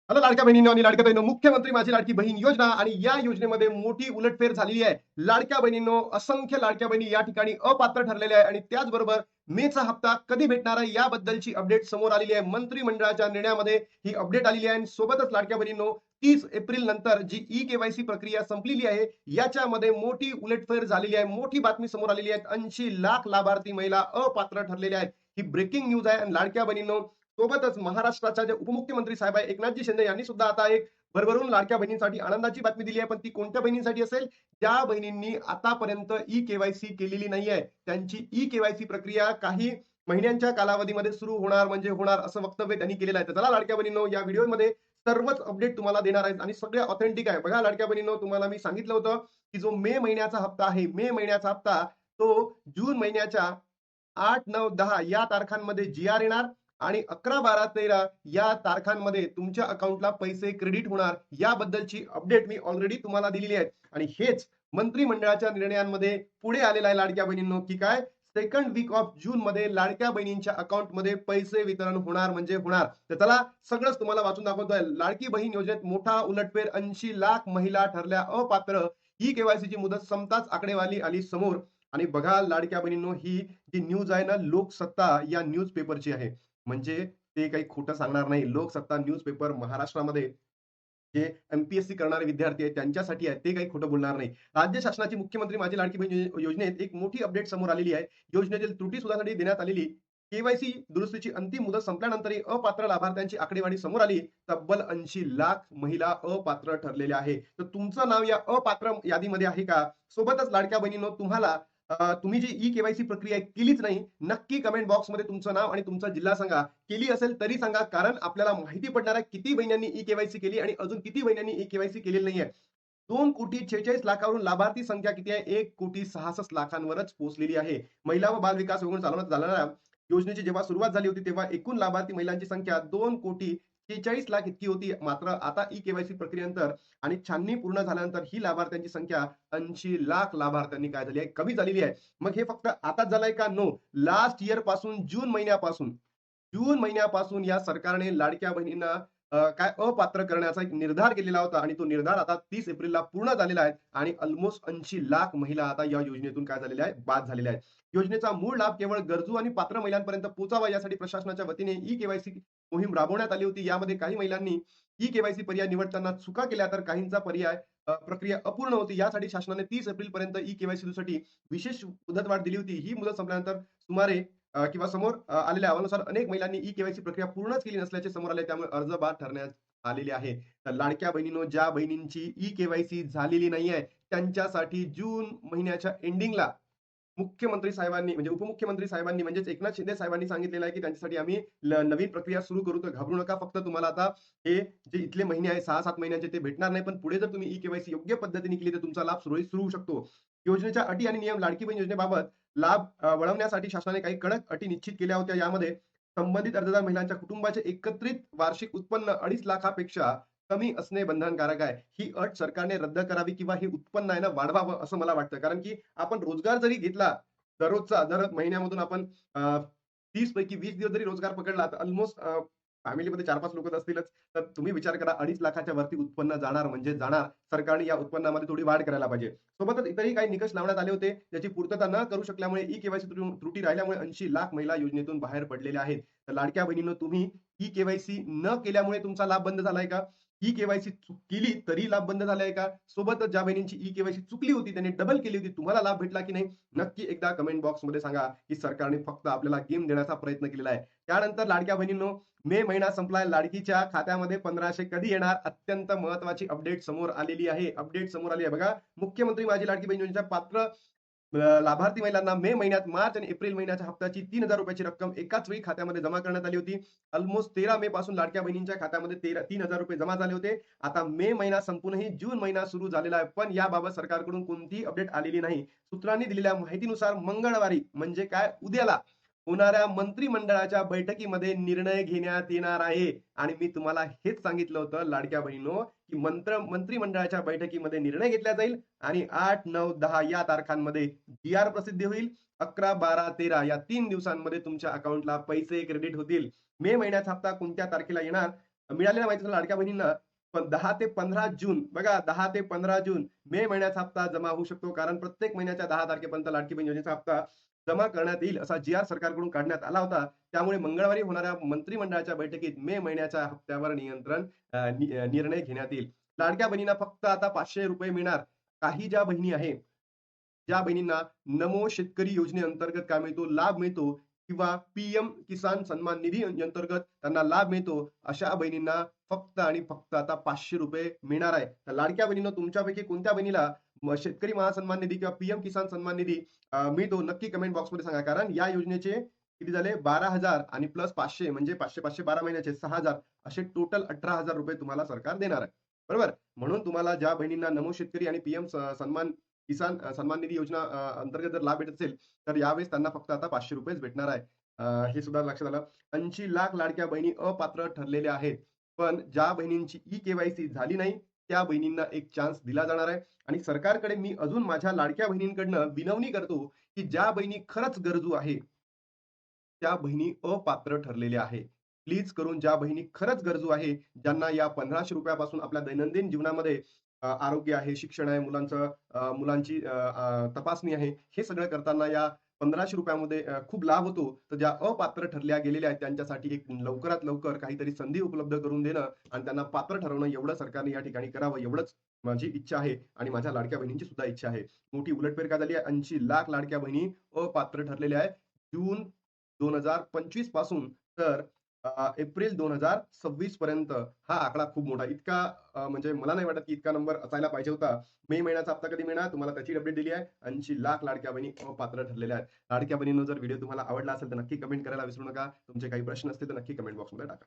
Hello लाडक्या बहिणींनो आणि लाडक्या बहिणींनो, मुख्यमंत्री माझी लाडकी बहीण योजना आणि या योजनेमध्ये मोठी उलटफेर झालेली आहे. लाडक्या बहिणींनो, असंख्य लाडक्या बहिणी या ठिकाणी अपात्र ठरलेल्या आहे आणि त्याचबरोबर मेचा हप्ता कधी भेटणार आहे याबद्दलची अपडेट समोर आलेली आहे. मंत्रिमंडळाच्या निर्णयामध्ये ही अपडेट आलेली आहे आणि सोबतच लाडक्या बहिणींनो 30 एप्रिल नंतर जी ई-केवायसी प्रक्रिया संपलेली आहे, याच्यामध्ये मोठी उलटफेर झालेली आहे. मोठी बातमी समोर आलेली आहे. 80 लाख लाभार्थी महिला अपात्र ठरलेल्या आहेत. ही ब्रेकिंग न्यूज आहे आणि लाडक्या बहिणींनो, सोबतच महाराष्ट्राच्या जे उपमुख्यमंत्री साहेब आहे एकनाथजी शिंदे यांनी सुद्धा आता एक भरभरून लाडक्या बहिणींसाठी आनंदाची बातमी दिली आहे. पण ती कोणत्या बहिणींसाठी असेल? ज्या बहिणींनी आतापर्यंत ई केवायसी केलेली नाहीये, त्यांची ई केवायसी प्रक्रिया काही महिन्यांच्या कालावधीमध्ये सुरू होणार म्हणजे होणार असं वक्तव्य त्यांनी केलेलं आहे. तर चला लाडक्या बहिणींनो, या व्हिडिओमध्ये सर्वच अपडेट तुम्हाला देणार आहेत आणि सगळे ऑथेंटिक आहे. बघा लाडक्या बहिणींनो, तुम्हाला मी सांगितलं होतं की जो मे महिन्याचा हप्ता आहे, मे महिन्याचा हप्ता तो जून महिन्याच्या 8, 9, 10 या तारखांमध्ये जी-आर येणार आणि 11, 12, 13 या तारखांमध्ये तुमच्या अकाउंटला पैसे क्रेडिट होणार. याबद्दलची अपडेट मी ऑलरेडी तुम्हाला दिलेली आहे आणि हेच मंत्रिमंडळाच्या निर्णयांमध्ये पुढे आलेला आहे लाडक्या बहिणींनो, की काय सेकंड वीक ऑफ जून मध्ये लाडक्या बहिणींच्या अकाउंटमध्ये पैसे वितरण होणार म्हणजे होणार. तर चला सगळंच तुम्हाला वाचून दाखवतोय. लाडकी बहीण योजनेत मोठा उलटफेर, 80 लाख महिला ठरल्या अपात्र. ही केवायसीची मुदत संपताच आकडेवारी आली समोर आणि बघा लाडक्या बहिणींनो, ही जी न्यूज आहे ना, लोकसत्ता या न्यूज पेपरची आहे. म्हणजे ते काही खोटं सांगणार नाही. लोकसत्ता न्यूज पेपर महाराष्ट्रामध्ये जे एम-पी-एस-सी करणारे विद्यार्थी आहेत त्यांच्यासाठी आहे. ते काही खोटं बोलणार नाही. राज्य शासनाची मुख्यमंत्री माझी लाडकी बहीण योजनेत एक मोठी अपडेट समोर आलेली आहे. योजनेतील त्रुटी सुधारण्यासाठी देण्यात आलेली के दुरुस्तीची अंतिम मुदत संपल्यानंतरही अपात्र लाभार्थ्यांची आकडेवारी समोर आली. तब्बल 80 लाख महिला अपात्र ठरलेल्या आहे. तर तुमचं नाव या अपात्र यादीमध्ये आहे का? सोबतच लाडक्या बहिणींनो, तुम्ही जी ई-केवायसी प्रक्रिया केलीच नाही, नक्की कमेंट बॉक्समध्ये तुमचं नाव आणि तुमचा जिल्हा सांगा. केली असेल तरी सांगा, कारण आपल्याला माहिती पडणार आहे किती महिन्यांनी ई-केवायसी केली आणि अजून किती महिन्यांनी ई-केवायसी केलेली नाहीये. 2,46,00,000वरून लाभार्थी संख्या किती आहे? 1,66,00,000वरच पोहोचलेली आहे. महिला व बाल विकास विभागाकडून चालवण्यात जाणाऱ्या योजनेची जेव्हा सुरुवात झाली होती, तेव्हा एकूण लाभार्थी महिलांची संख्या 2,46,00,000 इतकी होती. मात्र आता ई-केवायसी प्रक्रियेनंतर आणि छाननी पूर्ण झाल्यानंतर ही लाभार्थ्यांची संख्या 80 लाख लाभार्थ्यांनी काय झाली आहे? कमी झालेली आहे. मग हे फक्त आताच झालंय का? नो. लास्ट इयर पासून जून महिन्यापासून या सरकारने लाडक्या बहिणींना काय अपात्र करण्याचा एक निर्धार केलेला होता आणि तो निर्धार आता 30 एप्रिलला पूर्ण झालेला आहे आणि ऑलमोस्ट 80 लाख महिला आता या योजनेतून काय झालेल्या आहेत? बाद झालेल्या आहेत. योजनेचा मूळ लाभ केवळ गरजू आणि पात्र महिलांपर्यंत पोहोचावा यासाठी प्रशासनाच्या वतीने ई-केवायसी मोहीम राबवण्यात आली होती. यामध्ये काही महिलांनी ई-केवायसी पर्याय निवडताना चुका केल्या, तर काहींचा प्रक्रिया अपूर्ण होती. यासाठी शासनाने 30 एप्रिल पर्यंत ई-केवायसी साठी विशेष मुदतवाढ दिली होती. ही मुदत संपल्यानंतर सुमारे किंवा समोर आलेल्या अहवालानुसार अनेक महिलांनी ई-केवायसी प्रक्रिया पूर्णच केली नसल्याचे समोर आले. त्यामुळे अर्ज बाद ठरण्यात आलेले आहे. तर लाडक्या बहिणींनो, ज्या बहिणींची ई-केवायसी झालेली नाहीये, त्यांच्यासाठी जून महिन्याच्या एंडिंगला मुख्यमंत्री साहेबांनी म्हणजे उपमुख्यमंत्री साहेबांनी म्हणजेच एकनाथ शिंदे साहेबांनी सांगितलेलं आहे, की त्यांच्यासाठी आम्ही नवीन प्रक्रिया सुरू करू. तर घाबरू नका. फक्त तुम्हाला आता हे जे इथले महिने आहे 6-7 महिन्यांचे ते भेटणार नाही. पण पुढे जर तुम्ही ई-केवायसी योग्य पद्धतीने केली तर तुमचा लाभ सुरळीत सुरू होऊ शकतो. योजनेच्या अटी आणि नियम लाडकी बहीण योजनेबाबत लाभ वळवण्यासाठी शासनाने काही कडक अटी निश्चित केल्या होत्या. यामध्ये संबंधित अर्जदार महिलांच्या कुटुंबाचे एकत्रित वार्षिक उत्पन्न 2.5 लाखापेक्षा कमी असणे बंधनकारक आहे. ही अट सरकारने रद्द करावी किंवा हे उत्पन्न आहे ना वाढवावं असं मला वाटतं. कारण की आपण रोजगार जरी घेतला दररोजचा, दर महिन्यामधून आपण 30 पैकी 20 दिवस जरी रोजगार पकडला तर ऑलमोस्ट फॅमिलीमध्ये 4-5 लोक असतीलच. तर तुम्ही विचार करा, 2.5 लाखाच्या वरती उत्पन्न जाणार म्हणजे जाणार. सरकारने या उत्पन्नामध्ये थोडी वाढ करायला पाहिजे. सोबतच इतरही काही निकष लावण्यात आले होते, ज्याची पूर्तता न करू शकल्यामुळे ई-केवायसी त्रुटी राहिल्यामुळे 80 लाख महिला योजनेतून बाहेर पडलेल्या आहेत. तर लाडक्या बहिणींनो, तुम्ही ई-केवायसी न केल्यामुळे तुमचा लाभ बंद झालाय का? ई-केवायसी केली तरी लाभ बंद झालाय का? सोबतच ज्या बहिणींची ई-केवायसी चुकली होती, त्यांनी डबल केली होती, तुम्हाला लाभ भेटला की नाही? नक्की एकदा कमेंट बॉक्समध्ये सांगा, की सरकारने फक्त आपल्याला गेम देण्याचा प्रयत्न केलेला आहे. त्यानंतर लाडक्या बहिणींनो, मे महिना संपलाय. लाडकीच्या खात्यामध्ये 1500 कधी येणार? अत्यंत महत्वाची अपडेट समोर आलेली आहे. बघा, मुख्यमंत्री माझी लाडकी बहीण योजनेच्या पात्र लाभार्थी महिलांना मे महिन्यात मार्च आणि एप्रिल महिन्याच्या हप्त्याची 3,000 रुपयाची रक्कम एकाच वेळी खात्यामध्ये जमा करण्यात आली होती. ऑलमोस्ट 13 मे पासून लाडक्या बहिणींच्या खात्यामध्ये 3,000 रुपये जमा झाले होते. आता मे महिना संपूनही जून महिना सुरू झालेला आहे. पण याबाबत सरकारकडून कोणतीही अपडेट आलेली नाही. सूत्रांनी दिलेल्या माहितीनुसार मंगळवारी म्हणजे काय उद्याला होणाऱ्या मंत्रिमंडळाच्या बैठकीमध्ये निर्णय घेण्यात येणार आहे. आणि मी तुम्हाला हेच सांगितलं होतं लाडक्या बहिणींनो, की मंत्रिमंडळाच्या बैठकीमध्ये निर्णय घेतला जाईल आणि 8, 9, 10 या तारखांमध्ये जी-आर प्रसिद्ध होईल. 11, 12, 13 या 3 दिवसांमध्ये तुमच्या अकाउंटला पैसे क्रेडिट होतील. मे महिन्याचा हप्ता कोणत्या तारखेला येणार? मिळालेल्या माहितीनुसार लाडक्या बहिणींना पण 10 ते 15 जून बघा 10 ते 15 जून मे महिन्याचा हप्ता जमा होऊ शकतो. कारण प्रत्येक महिन्याच्या 10 तारखेपर्यंत लाडकी बहीण योजनेचा हप्ता जमा करण्यात येईल असा जी-आर सरकारकडून काढण्यात आला होता. त्यामुळे मंगळवारी होणाऱ्या मंत्रिमंडळाच्या बैठकीत मे महिन्याच्या हप्त्यावर निर्णय घेण्यात येईल. लाडक्या बहिणींना फक्त आता ₹500 मिळणार. काही ज्या बहिणी आहेत, ज्या बहिणींना नमो शेतकरी योजनेअंतर्गत काय मिळतो, लाभ मिळतो किंवा पीएम किसान सन्मान निधी अंतर्गत त्यांना लाभ मिळतो, अशा बहिणींना फक्त आणि फक्त आता ₹500 मिळणार आहे. तर लाडक्या बहिणींनो, तुमच्यापैकी कोणत्या बहिणीला शेतकरी महासन्मान निधी किंवा पीएम किसान सन्मान निधी मिळतो, नक्की कमेंट बॉक्समध्ये सांगा. कारण या योजनेचे किती झाले 12,000 आणि प्लस 500 म्हणजे 500-500 12 महिन्याचे 6,000 असे टोटल ₹18,000 तुम्हाला सरकार देणार आहे. बरोबर? म्हणून तुम्हाला ज्या बहिणींना नमो शेतकरी आणि पीएम सन्मान किसान सन्मान निधी योजना अंतर्गत जर लाभ भेटत असेल, तर यावेळेस त्यांना फक्त आता ₹500 भेटणार आहे. हे सुद्धा लक्षात आलं. 80 लाख लाडक्या बहिणी अपात्र ठरलेल्या आहेत. पण ज्या बहिणींची ई-के-वाय-सी झाली नाही, त्या बहिणींना एक चान्स दिला जाणार आहे आणि सरकारकडे मी अजून माझ्या लाडक्या बहिणींकडनं विनवणी करतो, की ज्या बहिणी खरंच गरजू आहे, त्या बहिणी अपात्र ठरलेल्या आहे. प्लीज करून ज्या बहिणी खरंच गरजू आहे, ज्यांना या ₹1500 पासून आपल्या दैनंदिन जीवनामध्ये आरोग्य आहे, शिक्षण आहे, मुलांची तपासणी आहे, हे सगळं करताना या ₹1500 मध्ये खूप लाभ होतो. तर ज्या अपात्र ठरल्या गेलेल्या आहेत, त्यांच्यासाठी एक लवकरात लवकर काहीतरी संधी उपलब्ध करून देणं आणि त्यांना पात्र ठरवणं एवढं सरकारने या ठिकाणी करावं, एवढंच माझी इच्छा आहे आणि माझ्या लाडक्या बहिणींची सुद्धा इच्छा आहे. मोठी उलटफेर काय झाली आहे, 80 लाख लाडक्या बहिणी अपात्र ठरलेल्या आहेत. जून 2025 पासून तर एप्रिल 2026 पर्यंत हा आकडा खूप मोठा आहे. इतका म्हणजे मला नाही वाटत की इतका नंबर असायला पाहिजे होता. मे महिन्याचा हप्ता कधी मिळणार तुम्हाला त्याची अपडेट दिली आहे. 80 लाख लाडक्या बहिणी अपात्र ठरलेल्या आहेत. लाडक्या बहिणींनो, जर व्हिडिओ तुम्हाला आवडला असेल तर नक्की कमेंट करायला विसरू नका. तुमचे काही प्रश्न असतील तर नक्की कमेंट बॉक्समध्ये टाका.